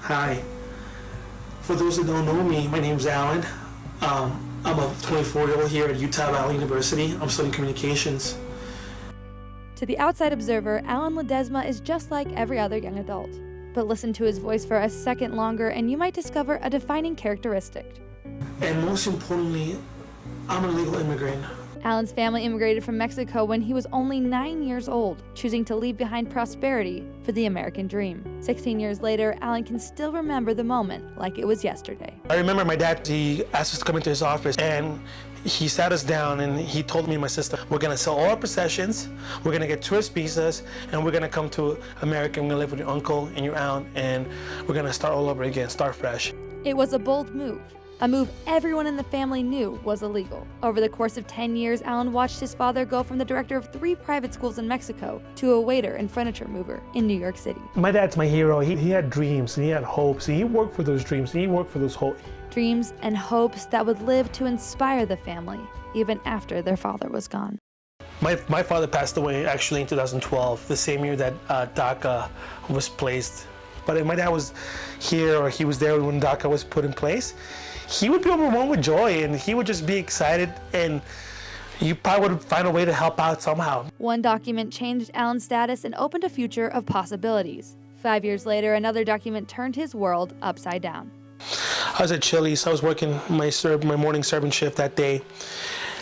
Hi. For those that don't know me, my name's Alan. I'm a 24-year-old here at Utah Valley University. I'm studying communications. To the outside observer, Alan Ledesma is just like every other young adult. But listen to his voice for a second longer and you might discover a defining characteristic. And most importantly, I'm a legal immigrant. Alan's family immigrated from Mexico when he was only 9 years old, choosing to leave behind prosperity for the American dream. 16 years later, Alan can still remember the moment like it was yesterday. I remember my dad, he asked us to come into his office and he sat us down and he told me and my sister, we're gonna sell all our possessions, we're gonna get tourist visas, and we're gonna come to America, we're gonna live with your uncle and your aunt, and we're gonna start all over again, start fresh. It was a bold move. A move everyone in the family knew was illegal. Over the course of 10 years, Alan watched his father go from the director of 3 private schools in Mexico to a waiter and furniture mover in New York City. My dad's my hero. He had dreams and he had hopes and he worked for those dreams and he worked for those hopes. Dreams and hopes that would live to inspire the family, even after their father was gone. My father passed away actually in 2012, the same year that DACA was placed. But if my dad was here or he was there when DACA was put in place, he would be overwhelmed with joy and he would just be excited, and you probably would find a way to help out somehow. One document changed Alan's status and opened a future of possibilities. 5 years later, another document turned his world upside down. I was at Chili's. I was working my morning serving shift that day,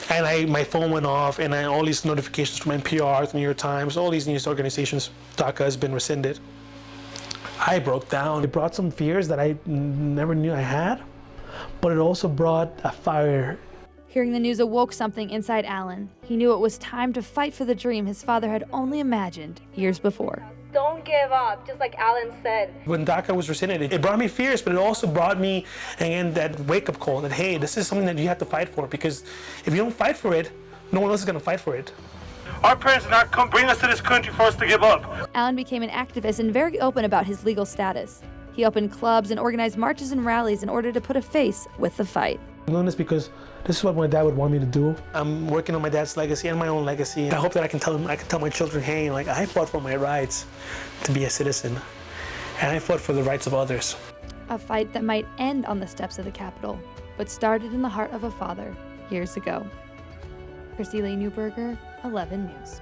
and my phone went off, and all these notifications from NPR, the New York Times, all these news organizations, DACA has been rescinded. I broke down. It brought some fears that I never knew I had, but it also brought a fire. Hearing the news awoke something inside Alan. He knew it was time to fight for the dream his father had only imagined years before. Don't give up, just like Alan said. When DACA was rescinded, it brought me fears, but it also brought me, again, that wake-up call that, hey, this is something that you have to fight for, because if you don't fight for it, no one else is going to fight for it. Our parents did not come bring us to this country for us to give up. Alan became an activist and very open about his legal status. He opened clubs and organized marches and rallies in order to put a face with the fight. I'm doing this because this is what my dad would want me to do. I'm working on my dad's legacy and my own legacy. I hope that I can tell my children, hey, like, I fought for my rights to be a citizen, and I fought for the rights of others. A fight that might end on the steps of the Capitol, but started in the heart of a father years ago. Christy Lee Newberger, 11 News.